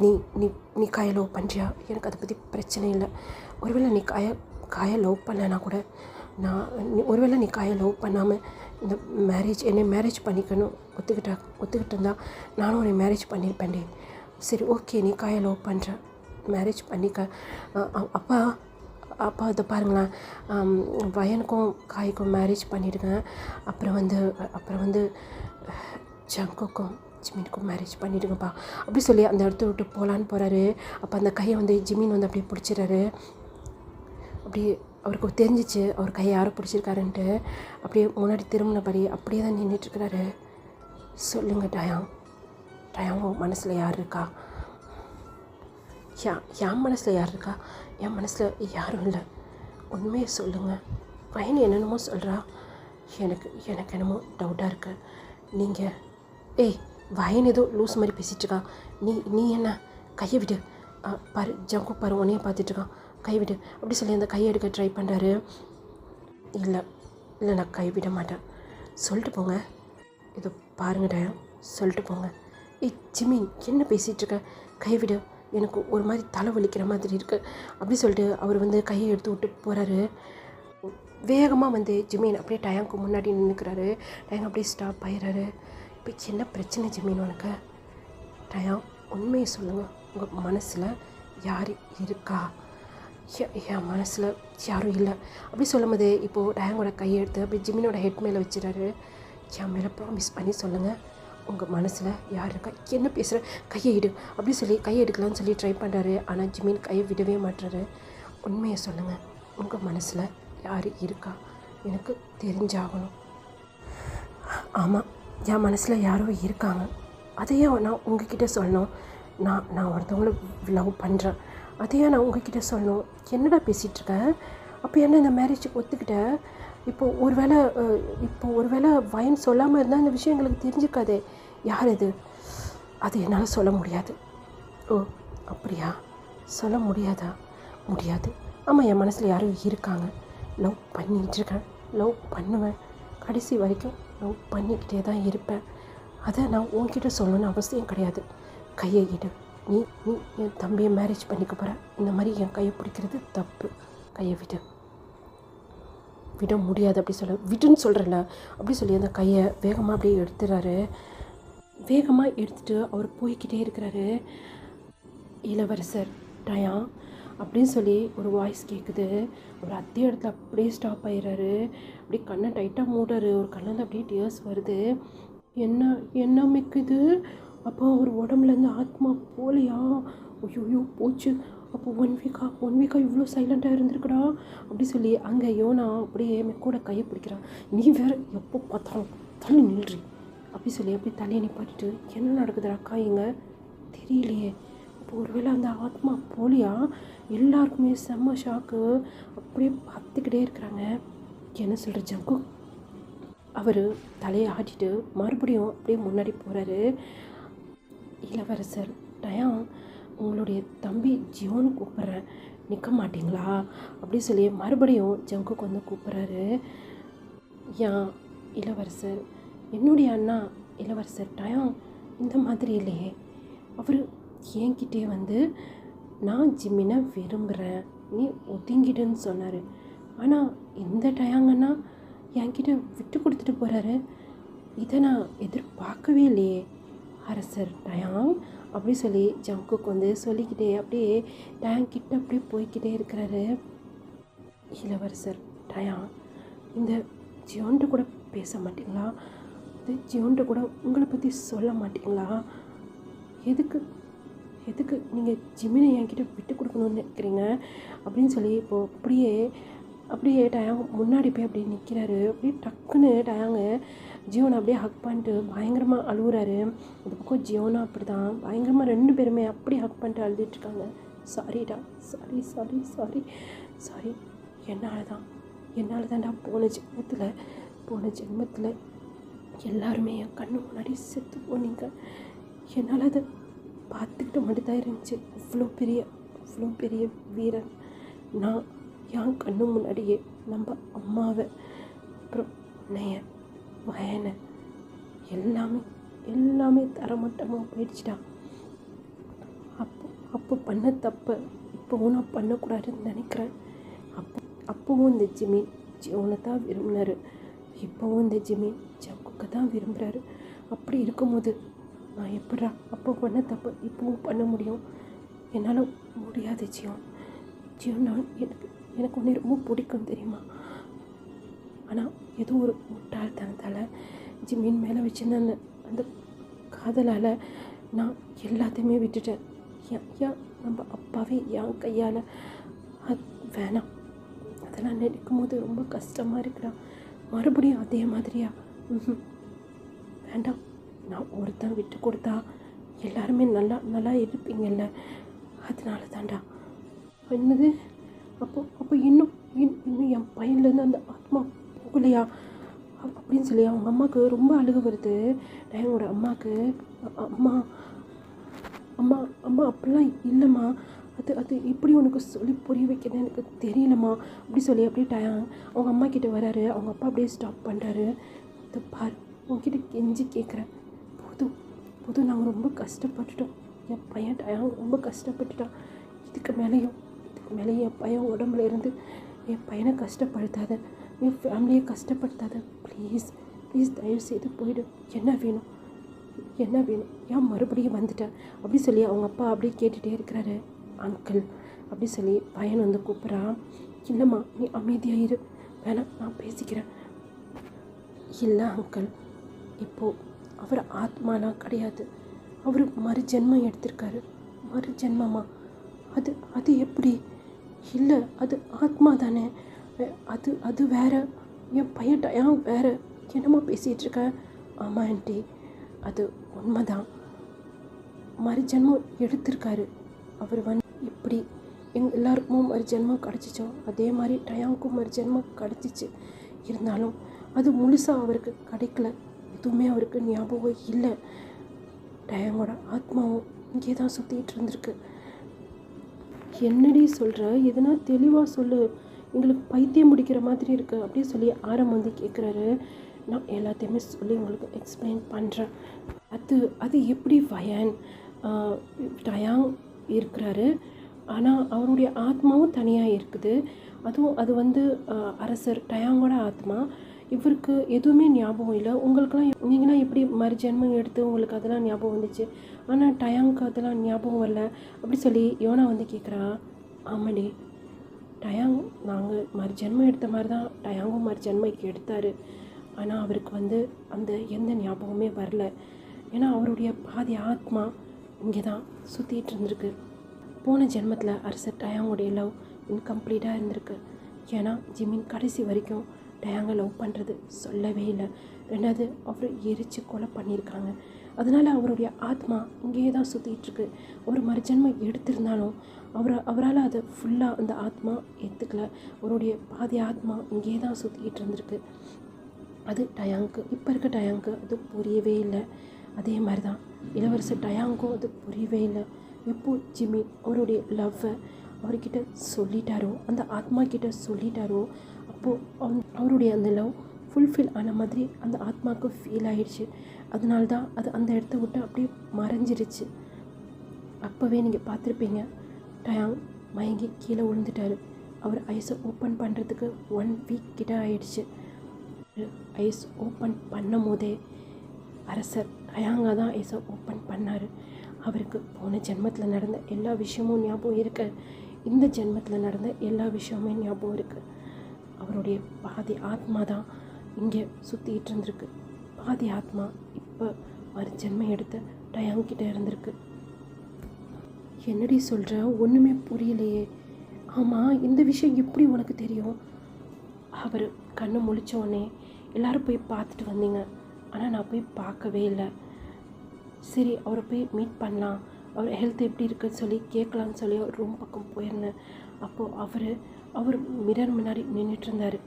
Speaker 2: நீ நீ நீ காயை லவ் பண்ணுறியா? எனக்கு அதை பற்றி பிரச்சனை இல்லை. ஒருவேளை நீ காயை லவ் பண்ணலைன்னா கூட ஒருவேளை நீ காயை லவ் பண்ணாமல் இந்த என்னை மேரேஜ் பண்ணிக்கணும் ஒத்துக்கிட்டு இருந்தால் நானும் உன்னை மேரேஜ் பண்ணியிருப்பேன்டே. சரி ஓகே, நீ காயை லவ் பண்ணுற, மேரேஜ் பண்ணிக்க. அப்பா இதை பாருங்களேன், வயனுக்கும் காய்க்கும் மேரேஜ் பண்ணிவிடுங்க. அப்புறம் வந்து ஜங்குக்கும் ஜிமினுக்கும் மேரேஜ் பண்ணிவிடுங்கப்பா அப்படி சொல்லி அந்த இடத்த விட்டு போகலான்னு போகிறாரு. அப்போ அந்த கையை வந்து ஜிமின் வந்து அப்படியே பிடிச்சிடுறாரு. அப்படியே அவருக்கு தெரிஞ்சிச்சு அவர் கையை யாரை பிடிச்சிருக்காருன்ட்டு. அப்படியே முன்னாடி திரும்பினபடி அப்படியே தான் நின்றுட்டுருக்கிறாரு. சொல்லுங்கள் டயாங் மனசில் யார் இருக்கா? என் மனசில் யார் இருக்கா? என் மனசில் யாரும் இல்லை. உண்மையை சொல்லுங்கள். வயன் என்னென்னமோ சொல்கிறா. எனக்கு என்னமோ டவுட்டாக இருக்குது. நீங்கள் வயன் ஏதோ லூஸ் மாதிரி பேசிகிட்ருக்கா. நீ என்ன கையை விடு. பாரு ஜங்கு பாரு உன்னையே பார்த்துட்ருக்கான், கை விடு அப்படி சொல்லி அந்த கையை எடுக்க ட்ரை பண்ணுறாரு. இல்லை நான் கை விட மாட்டேன், சொல்லிட்டு போங்க. இதோ பாருங்கடா, சொல்லிட்டு போங்க. ஜிமின் என்ன பேசிகிட்ருக்க? கை விடு, எனக்கு ஒரு மாதிரி தலை வலிக்கிற மாதிரி இருக்குது அப்படி சொல்லிட்டு அவர் வந்து கையை எடுத்து விட்டு போகிறாரு. வேகமாக வந்து ஜிமின் அப்படியே டயாங்க்கு முன்னாடி நின்றுக்கிறாரு. டயாங் அப்படியே ஸ்டாப் ஆயிடுறாரு. இப்போ என்ன பிரச்சனை ஜிமின் உனக்கு? டயாங் உண்மையை சொல்லுங்கள், உங்கள் மனசில் யார் இருக்கா? என் மனசில் யாரும் இல்லை அப்படி சொல்லும் போது இப்போது டயாங்கோட கையை எடுத்து அப்படி ஜிமினோட ஹெட் மேலே வச்சுறாரு. என் மேலே ப்ராமிஸ் பண்ணி சொல்லுங்கள், உங்கள் மனசில் யார் இருக்கா, என்ன பேசுகிற, கையை எடு அப்படி சொல்லி கையை எடுக்கலான்னு சொல்லி ட்ரை பண்ணுறாரு. ஆனால் ஜிமின் கையை விடவே மாட்டுறாரு. உண்மையை சொல்லுங்கள், உங்கள் மனசில் யார் இருக்கா, எனக்கு தெரிஞ்சாகணும். ஆமாம், என் மனசில் யாரோ இருக்காங்க. அதையே நான் உங்ககிட்ட சொல்லணும். நான் ஒருத்தவங்கள லவ் பண்ணுறேன், அதையே நான் உங்ககிட்ட சொல்லணும். என்னடா பேசிகிட்ருக்கேன்? அப்போ என்ன இந்த மேரேஜுக்கு ஒத்துக்கிட்ட? இப்போ ஒரு வேளை வயன் சொல்லாமல் இருந்தால் இந்த விஷயம் எங்களுக்கு தெரிஞ்சுக்காதே. யார் இது? அது என்னால் சொல்ல முடியாது. ஓ அப்படியா, சொல்ல முடியாதா? முடியாது. ஆமாம், என் மனசில் யாரும் இருக்காங்க. லவ் பண்ணிகிட்ருக்கேன், லவ் பண்ணுவேன், கடைசி வரைக்கும் லவ் பண்ணிக்கிட்டே தான் இருப்பேன். அதை நான் உன்கிட்ட சொல்லணும்னு அவசியம் கிடையாது. கையை இடு. நீ என் தம்பியை மேரேஜ் பண்ணிக்க போகிற, இந்த மாதிரி என் கையை பிடிக்கிறது தப்பு. கையை விடு. விட முடியாது அப்படி சொல்ல, விடுன்னு சொல்கிறேன்ல அப்படி சொல்லி அந்த கையை வேகமாக அப்படியே எடுத்துறாரு. வேகமாக எடுத்துகிட்டு அவர் போய்கிட்டே இருக்கிறாரு. இளவரசர் டயான் அப்படின்னு சொல்லி ஒரு வாய்ஸ் கேட்குது. அவர் அதே இடத்துல அப்படியே ஸ்டாப் ஆகிடுறாரு. அப்படியே கண்ணை டைட்டாக மூடுறாரு. ஒரு கண்ணில் அப்படியே டியர்ஸ் வருது. என்ன மிக்குது? அப்போ அவர் உடம்புலேருந்து ஆத்மா போலியா? ஐயோ போச்சு. அப்போ ஒன் வீக்காக இவ்வளோ சைலண்ட்டாக இருந்திருக்குடா அப்படி சொல்லி அங்கே யோனா அப்படியே கூட கையை பிடிக்கிறான். நீ வேறு எப்போ பார்த்தாலும் தள்ளி நில்றி அப்படி சொல்லி அப்படி தலையை நிப்பாட்டிட்டு, என்ன நடக்குதுடா அக்கா? எங்கே தெரியலையே. அப்போ ஒருவேளை அந்த ஆத்மா போலியா? எல்லாருக்குமே செம்ம ஷாக்கு. அப்படியே பார்த்துக்கிட்டே இருக்கிறாங்க. என்ன சொல்கிற ஜங்கு? அவர் தலையை ஆட்டிட்டு மறுபடியும் அப்படியே முன்னாடி போகிறாரு. இளவரசர் டயான், உங்களுடைய தம்பி ஜியோன்னு கூப்பிட்றேன், நிற்க மாட்டிங்களா அப்படி சொல்லி மறுபடியும் ஜங்குக்கு வந்து கூப்பிட்றாரு. ஏன் இளவரசர், என்னுடைய அண்ணா இளவரசர் டயான் இந்த மாதிரி இல்லையே. அவர் என்கிட்டே வந்து நான் ஜிம்மினை விரும்புகிறேன், நீ ஒதுங்கிடுன்னு சொன்னார். ஆனால் இந்த டயாங்கன்னா என்கிட்ட விட்டு கொடுத்துட்டு போகிறாரு. இதை நான் எதிர்பார்க்கவே இல்லையே அரசர் டயான் அப்படி சொல்லி ஜங்குக்கு வந்து சொல்லிக்கிட்டே அப்படியே டயான் கிட்ட அப்படியே போய்கிட்டே இருக்கிறாரு. இளவரசர் டயான், இந்த ஜியோன்ட்டு கூட பேச மாட்டிங்களா? இந்த ஜியோன்ட்டு கூட உங்களை பற்றி சொல்ல மாட்டிங்களா? எதுக்கு நீங்கள் ஜிமினை என்கிட்ட விட்டு கொடுக்கணும்னு நினைக்கிறீங்க அப்படின்னு சொல்லி இப்போது அப்படியே டயாங் முன்னாடி போய் அப்படியே நிற்கிறாரு. அப்படியே டக்குன்னு டயாங்க ஜியோனை அப்படியே ஹக் பண்ணிட்டு பயங்கரமாக அழுகுறாரு. இந்த பக்கம் ஜியோனா அப்படி தான் பயங்கரமாக ரெண்டு பேருமே அப்படி ஹக் பண்ணிட்டு அழுதுட்டுருக்காங்க. சாரிடா, சாரி என்னால் தான்டா போன ஜென்மத்தில் எல்லாருமே என் கண்ணு முன்னாடி செத்து போனீங்க. என்னால் அதை பார்த்துக்கிட்டு மட்டும்தான் இருந்துச்சு. அவ்வளோ பெரிய வீரன் நான். என் கண்ணு முன்னாடியே நம்ம அம்மாவை, அப்புறம் உன்னைய, வயனை எல்லாமே தரமட்டமாக போயிடுச்சிட்டா. அப்போ பண்ண தப்பை இப்போவும் நான் பண்ணக்கூடாதுன்னு நினைக்கிறேன். அப்போவும் இந்த ஜியோனை தான் விரும்பினார், இப்போவும் இந்த ஜிமின் ஜங்குக்கு தான் விரும்புகிறாரு. அப்படி இருக்கும்போது நான் எப்படா அப்போ பண்ண தப்பு இப்போவும் பண்ண முடியும்? என்னால் முடியாது ஜியோ. நான் எனக்கு ஒன்று ரொம்ப பிடிக்கும் தெரியுமா? ஆனால் ஏதோ ஒரு முட்டாள்தனத்தால் ஜிமின் மேலே வச்சுருந்த அந்த காதலால் நான் எல்லாத்தையுமே விட்டுட்டேன். ஏன் நம்ம அப்பாவே என் கையால் அது வேணாம். அதெல்லாம் நினைக்கும் போது ரொம்ப கஷ்டமாக இருக்குடா. மறுபடியும் அதே மாதிரியா? வேண்டாம். நான் ஒருத்தன் விட்டு கொடுத்தா எல்லாருமே நல்லா இருப்பீங்கல்ல, அதனால தான்டா. என்னது? அப்போ இன்னும் என் பையன்லேருந்து அந்த ஆத்மா போகலையா அப்படின்னு சொல்லி அவங்க அம்மாவுக்கு ரொம்ப அழுக வருது. டயனோட அம்மாவுக்கு, அம்மா அப்படிலாம் இல்லைம்மா, அது எப்படி உனக்கு சொல்லி புரிய வைக்கிறது எனக்கு தெரியலம்மா அப்படி சொல்லி அப்படியே டயான் அவங்க அம்மா கிட்டே வராரு. அவங்க அப்பா அப்படியே ஸ்டாப் பண்ணுறாரு. இது பார், உங்ககிட்ட கெஞ்சி கேட்குறேன், போதும் நாங்கள் ரொம்ப கஷ்டப்பட்டுட்டோம். என் பையன் டயான் ரொம்ப கஷ்டப்பட்டுட்டான். இதுக்கு மேலேயும் என் பையன் உடம்புல இருந்து என் பையனை கஷ்டப்படுத்தாத, என் ஃபேமிலியை கஷ்டப்படுத்தாத. ப்ளீஸ் தயவு செய்து போயிடு. என்ன வேணும்? ஏன் மறுபடியும் வந்துட்டேன் அப்படி சொல்லி அவங்க அப்பா அப்படியே கேட்டுகிட்டே இருக்கிறாரு. அங்கிள் அப்படி சொல்லி பையன் வந்து கூப்பிட்றான். இல்லைம்மா, நீ அமைதியாக இரு, வேணாம் நான் பேசிக்கிறேன். இல்லை அங்கிள், இப்போது அவர் ஆத்மாலாம் கிடையாது. அவர் மறு ஜென்மம் எடுத்திருக்காரு. மறு ஜென்மமா? அது அது எப்படி? இல்லை, அது ஆத்மா தானே. அது அது வேற. என் பையன் டயாங் வேற. என்னமோ பேசிகிட்ருக்க. ஆமாம் ஆண்டி, அது உண்மைதான். மறு ஜென்மம் எடுத்திருக்காரு அவர். இப்படி எல்லாருக்கும் மறு ஜென்மம் கிடச்சிச்சோ அதே மாதிரி டயாங்க்கும் மறு ஜென்மம் கிடச்சிச்சு. இருந்தாலும் அது முழுசாக அவருக்கு கிடைக்கல. எதுவுமே அவருக்கு ஞாபகம் இல்லை. டயாங்கோட ஆத்மாவும் இங்கே தான் சுற்றிட்டு இருந்திருக்கு. என்னடி சொல்கிற? எதுனா தெளிவாக சொல்லு, எங்களுக்கு பைத்தியம் முடிக்கிற மாதிரி இருக்குது அப்படின்னு சொல்லி ஆரம் கேட்குறாரு. நான் எல்லாத்தையுமே சொல்லி உங்களுக்கு எக்ஸ்பிளைன் பண்ணுறேன். அது எப்படி வயன் டயாங் இருக்கிறாரு, ஆனால் அவருடைய ஆத்மாவும் தனியாக இருக்குது. அதுவும் அது அரசர் டயாங்கோட ஆத்மா. இவருக்கு எதுவுமே ஞாபகம் இல்லை. உங்களுக்கெல்லாம் நீங்களாம் எப்படி மறுஜென்மம் எடுத்து உங்களுக்கு அதெல்லாம் ஞாபகம் வந்துச்சு, ஆனால் டயாங்க்கு அதெல்லாம் ஞாபகம் வரல அப்படி சொல்லி யோனா கேட்குறா. ஆமாடி, டயாங் நாங்கள் மறுஜென்மம் எடுத்த மாதிரி தான் டயாங்கும் மறுஜென்மைக்கு எடுத்தார். ஆனால் அவருக்கு அந்த எந்த ஞாபகமே வரல. ஏன்னா அவருடைய பாதி ஆத்மா இங்கே தான் சுற்றிட்டு இருந்திருக்கு. போன ஜென்மத்தில் அரசர் டயாங்கோடைய லவ் இன்கம்ப்ளீட்டாக இருந்திருக்கு. ஏன்னா ஜிமின் கடைசி வரைக்கும் டயாங்கை லவ் பண்ணுறது சொல்லவே இல்லை. ரெண்டாவது அவர் எரித்து கொலை பண்ணியிருக்காங்க. அதனால் அவருடைய ஆத்மா இங்கேயே தான் சுற்றிட்டுருக்கு. ஒரு மறுஜென்மம் எடுத்திருந்தாலும் அவரால் அதை ஃபுல்லாக அந்த ஆத்மா ஏற்றுக்கல. அவருடைய பாதி ஆத்மா இங்கேயே தான் சுற்றிக்கிட்டு இருந்திருக்கு. அது டயாங்க்கு, இப்போ இருக்க டயாங்க்கு அது புரியவே இல்லை. அதே மாதிரி தான் இளவரசர் டயாங்க்கும் அது புரியவே இல்லை. எப்போது ஜிமின் அவருடைய லவ்வை அவர்கிட்ட சொல்லிட்டாரோ, அந்த ஆத்மா கிட்ட சொல்லிட்டாரோ, அப்போது அவருடைய அந்த லவ் ஃபுல்ஃபில் ஆன மாதிரி அந்த ஆத்மாவுக்கு ஃபீல் ஆகிடுச்சு. அதனால தான் அது அந்த இடத்த விட்டு அப்படியே மறைஞ்சிருச்சு. அப்போவே நீங்கள் பார்த்துருப்பீங்க, டயாங் மயங்கி கீழே விழுந்துட்டார். அவர் ஐஸை ஓப்பன் பண்ணுறதுக்கு 1 வீக் கிட்ட ஆயிடுச்சு. ஐஸ் ஓப்பன் பண்ணும் போதே அரசர் டயாங்கா தான் ஐஸை ஓப்பன் பண்ணார். அவருக்கு போன ஜென்மத்தில் நடந்த எல்லா விஷயமும் ஞாபகம் இருக்குது. இந்த ஜென்மத்தில் நடந்த எல்லா விஷயமுமே ஞாபகம் இருக்குது. அவருடைய பாதி ஆத்மா தான் இங்கே சுற்றிக்கிட்டு இருந்திருக்கு. பாதி ஆத்மா இப்போ மறு ஜென்மம் எடுத்த டயாங்கிட்ட இருந்திருக்கு. என்னடி சொல்கிற? ஒன்றுமே புரியலையே. ஆமாம், இந்த விஷயம் எப்படி உனக்கு தெரியும்? அவர் கண்ணு முழித்தோடனே எல்லோரும் போய் பார்த்துட்டு வந்தீங்க, ஆனால் நான் போய் பார்க்கவே இல்லை. சரி, அவரை போய் மீட் பண்ணலாம், அவர் ஹெல்த் எப்படி இருக்குன்னு சொல்லி கேட்கலான்னு சொல்லி அவர் ரூம் பக்கம் போயிருந்தேன். அப்போது அவர் மிரர் முன்னாடி நின்றுட்டு இருந்தார்.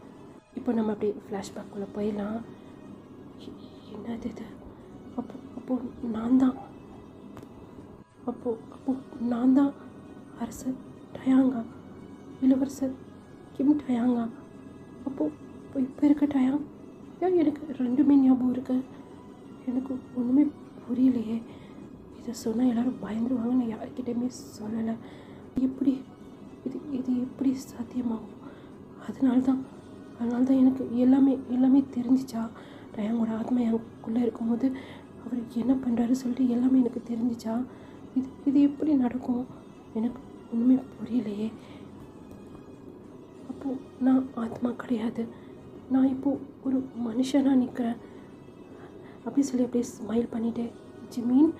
Speaker 2: இப்போ நம்ம அப்படியே ஃப்ளாஷ்பேக்குள்ளே போயிடலாம். என்னது இது? அப்போது நான் தான் அரசர் டயாங்கா, இளவரசர் கிம் டயாங்கா. அப்போது இப்போ இருக்க டயாங்? எனக்கு ரெண்டுமே ஞாபகம் இருக்குது. எனக்கு ஒன்றுமே புரியலையே. இதை சொன்னால் எல்லோரும் பயந்துருவாங்க. நான் யார்கிட்டையுமே சொல்லலை. இது எப்படி சாத்தியமாகும்? அதனால தான் எனக்கு எல்லாமே தெரிஞ்சிச்சா? டயாங்கோட ஆத்மா எனக்குள்ளே இருக்கும்போது அவர் என்ன பண்ணுறாரு சொல்லிட்டு எல்லாமே எனக்கு தெரிஞ்சிச்சா? இது எப்படி நடக்கும்? எனக்கு ஒன்றுமே புரியலையே. அப்போது நான் ஆத்மா கிடையாது, நான் இப்போது ஒரு மனுஷனாக நிற்கிறேன் அப்படி சொல்லி அப்படியே ஸ்மைல் பண்ணிட்டேன். ஜிமின்,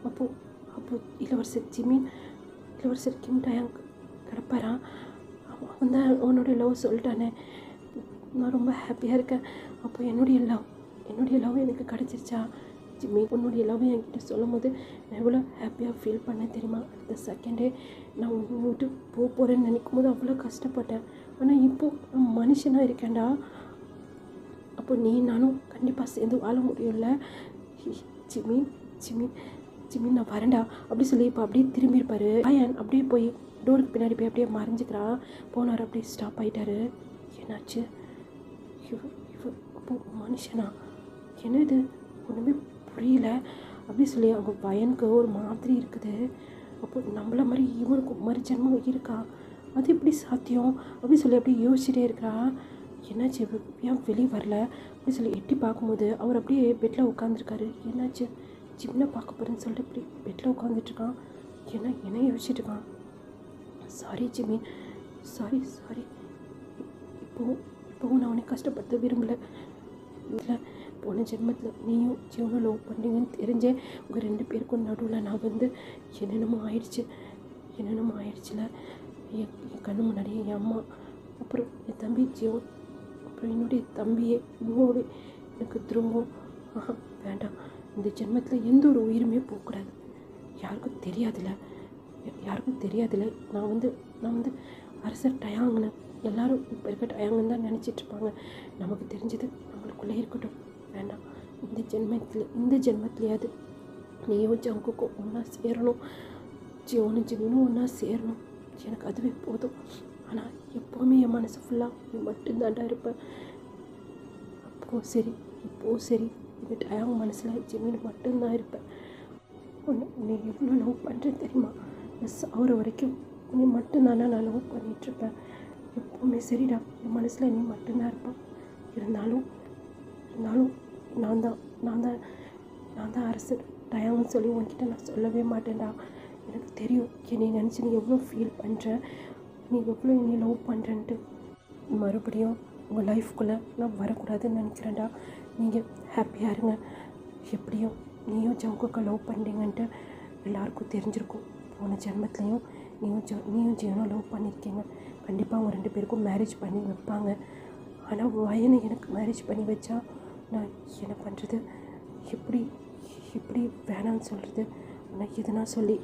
Speaker 2: அப்போது இளவரசர் கிம் டயாங் கிடப்பாரா? அவன் தான் உன்னோடைய லவ் சொல்லிட்டானே. நான் ரொம்ப ஹாப்பியாக இருக்கேன். அப்போ என்னுடைய லவ் எனக்கு கிடச்சிருச்சா? ஜிமின், உன்னுடைய லவ் என்கிட்ட சொல்லும் போது நான் எவ்வளோ ஹாப்பியாக ஃபீல் பண்ணேன் தெரியுமா? அடுத்த செகண்டே நான் உன்னை விட்டு போகிறேன்னு நினைக்கும் போது அவ்வளோ கஷ்டப்பட்டேன். ஆனால் இப்போது நான் மனுஷனாக இருக்கேன்டா. அப்போ நீ நானும் கண்டிப்பாக சேர்ந்து வாழ முடியும்ல? ஜிமின் நான் வரேன்டா அப்படி சொல்லி இப்போ அப்படியே திரும்பியிருப்பார். ஆயன் அப்படியே போய் டோருக்கு பின்னாடி போய் அப்படியே மறைஞ்சிக்கிறா. போனார், அப்படியே ஸ்டாப் ஆகிட்டாரு. என்னாச்சு? அப்போ மனுஷனா? என்னது ஒன்றுமே புரியல அப்படி சொல்லி அவங்க பையனுக்கு ஒரு மாதிரி இருக்குது. அப்போ நம்மள மாதிரி இவனுக்கு மறுஜென்மம் இருக்கா? அது எப்படி சாத்தியம் அப்படி சொல்லி அப்படியே யோசிச்சுட்டே இருக்கிறா. என்னாச்சு, ஏன் வெளியே வரல அப்படி சொல்லி எட்டி பார்க்கும்போது அவர் அப்படியே பெட்டில் உட்காந்துருக்காரு. என்னாச்சு, ஜிம்னை பார்க்க போகிறேன்னு சொல்லிட்டு இப்படி பெட்டில் உட்காந்துட்ருக்கான். என்ன யோசிச்சுட்டு இருக்கான்? Sorry Jimin, sorry. இப்போவும் நான் அவனை கஷ்டப்படுத்த விரும்பலை. இல்லை, போன ஜென்மத்தில் நீயும் ஜீவனும் லவ் பண்ணுறீங்கன்னு தெரிஞ்சேன் உங்கள் 2 பேருக்கும் நடுவில் நான் வந்து என்னென்னமோ ஆயிடுச்சுல. என் கண்ணு முன்னாடியே என் அம்மா, அப்புறம் என் தம்பி ஜீவன், அப்புறம் என்னுடைய தம்பியே இன்னோடு எனக்கு துரோகம். வேண்டாம், இந்த ஜென்மத்தில் எந்த ஒரு உயிருமே போகக்கூடாது. யாருக்கும் தெரியாதுல்ல. நான் வந்து அரசர் டயாங்கன்னு எல்லாரும் இப்போ இருக்க டயாங்கன்னு தான் நினச்சிட்ருப்பாங்க. நமக்கு தெரிஞ்சது நம்மளுக்குள்ளே இருக்கட்டும். வேண்டாம், இந்த ஜென்மத்திலையாவது நீயும் ஜங்குக்கும் ஒன்றா சேரணும், ஜீவனும் ஒன்றா சேரணும். எனக்கு அதுவே போதும். ஆனால் எப்போவுமே என் மனசு ஃபுல்லாக நீ மட்டும்தாண்டா இருப்பேன். இப்போது சரி இந்த டயாங் மனசில் ஜிமின் மட்டும்தான் இருப்பேன். நீ எவ்வளோ லவ் பண்ணுறேன்னு தெரியுமா? சாகிற வரைக்கும் நீ மட்டும்தானே நான் லவ் பண்ணிகிட்ருப்பேன். எப்போவுமே சரிடா, என் மனசில் நீ மட்டும்தான் இருப்பான். இருந்தாலும் நான் தான் அரசர் டயாங்கன்னு சொல்லி உன்கிட்ட நான் சொல்லவே மாட்டேன்டா. எனக்கு தெரியும் என்னை நினச்சி நீ எவ்வளோ ஃபீல் பண்ணுற, நீ எவ்வளோ என்னை லவ் பண்ணுறேன்ட்டு. மறுபடியும் உங்கள் லைஃப்குள்ளே நான் வரக்கூடாதுன்னு நினைக்கிறேன்டா. நீங்கள் ஹாப்பியாக இருங்க. எப்படியும் நீயும் ஜங்குக்கு லவ் பண்ணுறீங்கன்ட்டு எல்லாருக்கும் தெரிஞ்சிருக்கும். போன ஜென்மத்துலேயும் நீயும் ஜீவனும் லவ் பண்ணியிருக்கீங்க. கண்டிப்பாக அவங்க 2 பேருக்கும் மேரேஜ் பண்ணி வைப்பாங்க. ஆனால் வயனை எனக்கு மேரேஜ் பண்ணி வச்சா நான் என்ன பண்ணுறது? எப்படி வேணாம்னு சொல்கிறது? நான் எதனா சொல்லி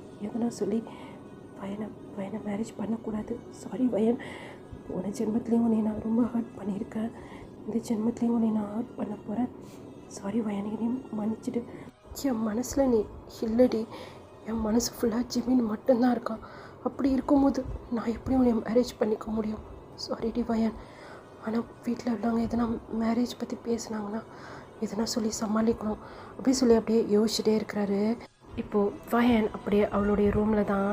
Speaker 2: வயனை மேரேஜ் பண்ணக்கூடாது. சாரி வயன், போன ஜென்மத்துலேயும் உன்னை நான் ரொம்ப ஹர்ட் பண்ணியிருக்கேன். இந்த ஜென்மத்துலேயும் உன்னை நான் ஹர்ட் பண்ண போகிறேன். சாரி வயனையும் மன்னிச்சிடு. என் மனசில் நீ இல்லடி, என் மனசு ஃபுல்லாக ஜிமின் மட்டும்தான் இருக்கான். அப்படி இருக்கும்போது நான் எப்படி உன்னை மேரேஜ் பண்ணிக்க முடியும்? சாரிடி வயன். ஆனால் வீட்டில் உள்ளவங்க எதனா மேரேஜ் பற்றி பேசுனாங்கன்னா எதனா சொல்லி சமாளிக்கணும் அப்படியே யோசிச்சுட்டே இருக்கிறாரு. இப்போது வயன் அப்படியே அவளுடைய ரூமில் தான்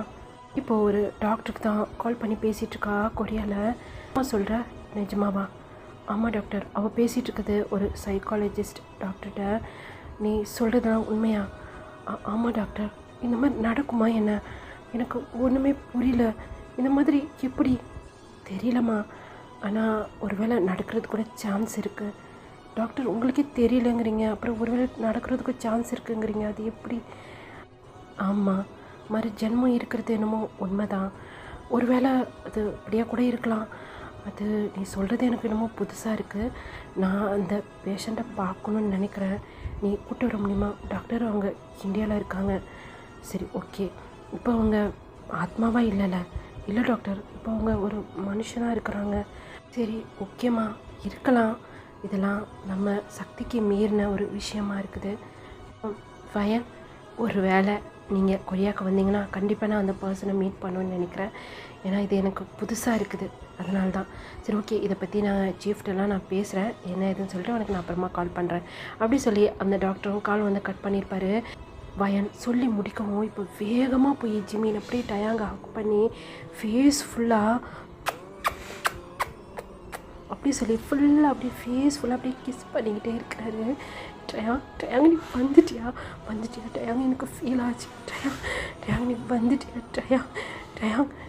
Speaker 2: இப்போது ஒரு டாக்டருக்கு தான் கால் பண்ணி பேசிகிட்ருக்கா கொரியாவில். அம்மா சொல்கிற நிஜமாவா? ஆமாம் டாக்டர், அவள் பேசிகிட்டு இருக்குது ஒரு சைக்காலஜிஸ்ட் டாக்டர்கிட்ட. நீ சொல்கிறதுலாம் உண்மையா? ஆமாம் டாக்டர். இந்த மாதிரி நடக்குமா என்ன? எனக்கு ஒன்றுமே புரியல. இந்த மாதிரி எப்படி தெரியலம்மா. ஆனால் ஒருவேளை நடக்கிறது கூட சான்ஸ் இருக்குது டாக்டர். உங்களுக்கே தெரியலங்கிறீங்க, அப்புறம் ஒருவேளை நடக்கிறதுக்கு சான்ஸ் இருக்குங்கிறீங்க. அது எப்படி? ஆமாம், மறு ஜென்மம் இருக்கிறது என்னமோ உண்மைதான். ஒருவேளை அது அப்படியே கூட இருக்கலாம். அது நீ சொல்கிறது எனக்கு என்னமோ புதுசாக இருக்குது. நான் அந்த பேஷண்ட்டை பார்க்கணுன்னு நினைக்கிறேன். நீ கூப்பிட்டு வர முடியுமா? டாக்டர் அவங்க இந்தியாவில் இருக்காங்க. சரி, ஓகே. இப்போ அவங்க ஆத்மாவா இல்லை டாக்டர், இப்போ அவங்க ஒரு மனுஷனாக இருக்கிறாங்க. சரி, ஓகேம்மா, இருக்கலாம். இதெல்லாம் நம்ம சக்திக்கு மீறின ஒரு விஷயமா இருக்குது. வயன், ஒரு வேளை நீங்கள் கொரியாவுக்கு வந்தீங்கன்னா கண்டிப்பாக நான் அந்த பர்சனை மீட் பண்ணணுன்னு நினைக்கிறேன். ஏன்னா இது எனக்கு புதுசாக இருக்குது, அதனால தான். சரி, ஓகே, இதை பற்றி நான் சீஃப்டெல்லாம் நான் பேசுகிறேன், என்ன ஏதுன்னு சொல்லிட்டு உனக்கு நான் அப்புறமா கால் பண்ணுறேன் அப்படி சொல்லி அந்த டாக்டரும் கால் வந்து கட் பண்ணியிருப்பார். வயன் சொல்லி முடிக்கவும் இப்போ வேகமாக போய் ஜிமின் அப்படியே டயாங்க ஹக் பண்ணி ஃபேஸ் ஃபுல்லாக அப்படி சொல்லி அப்படியே ஃபேஸ் ஃபுல்லாக அப்படியே கிஸ் பண்ணிக்கிட்டே இருக்கிறாரு. டயாங் நீ வந்துட்டியா டயாங், எனக்கு ஃபீல் ஆச்சு. டயாங் நீ வந்துட்டியா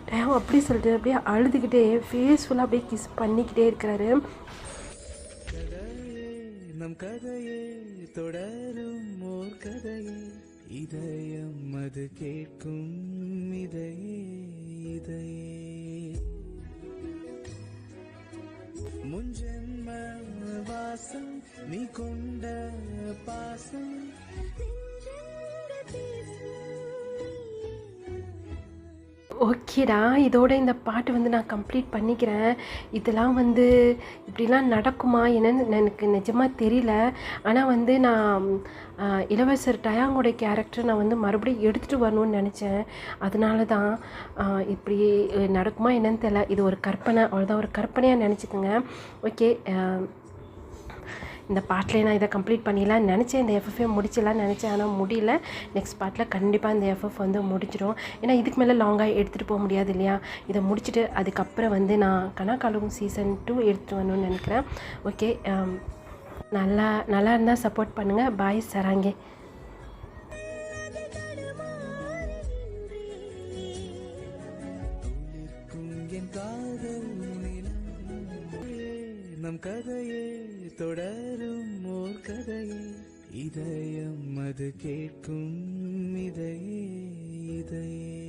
Speaker 2: டயாங் அப்படி சொல்லிட்டு அப்படியே அழுதுகிட்டே ஃபேஸ் ஃபுல்லாக அப்படியே கிஸ் பண்ணிக்கிட்டே இருக்கிறாரு.
Speaker 3: நம் கதையே தொடரும் ஓர் கதையே, இதயம் அது கேட்கும் இதையே முன்ஜென்ம வாசம் நீ கொண்ட பாசம்.
Speaker 2: ஓகேடா, இதோட இந்த பாட்டு வந்து நான் கம்ப்ளீட் பண்ணிக்கிறேன். இதெல்லாம் வந்து இப்படிலாம் நடக்குமா என்னன்னு எனக்கு நிஜமாக தெரியல. ஆனால் வந்து நான் இளவரசர் டயாங்கோட கேரக்டர் நான் வந்து மறுபடியும் எடுத்துகிட்டு வரணும்னு நினச்சேன். அதனால தான் இப்படி நடக்குமா என்னன்னு தெரியல. இது ஒரு கற்பனை, அவ்வளோதான், ஒரு கற்பனையாக நினச்சிக்கோங்க. ஓகே, இந்த பாட்டில் நான் இதை கம்ப்ளீட் பண்ணிடலான்னு நினச்சேன், இந்த எஃப்எஃப்ஐ முடிச்சிடலான்னு நினச்சேன். ஆனால் முடியல. நெக்ஸ்ட் பார்ட்டில் கண்டிப்பாக இந்த எஃப்எஃப் வந்து முடிச்சிடும். ஏன்னா இதுக்கு மேலே லாங்காக எடுத்துகிட்டு போக முடியாது இல்லையா. இதை முடிச்சுட்டு அதுக்கப்புறம் வந்து நான் கனாக்காலும் சீசன் 2 எடுத்துகிட்டு வரணும்னு நினைக்கிறேன். ஓகே, நல்லா இருந்தால் சப்போர்ட் பண்ணுங்கள். பாய் சராங்கே.
Speaker 3: நம் கதையே தொடரும் ஓர் கதையே இதயம் அது கேட்கும் இதையே இதையே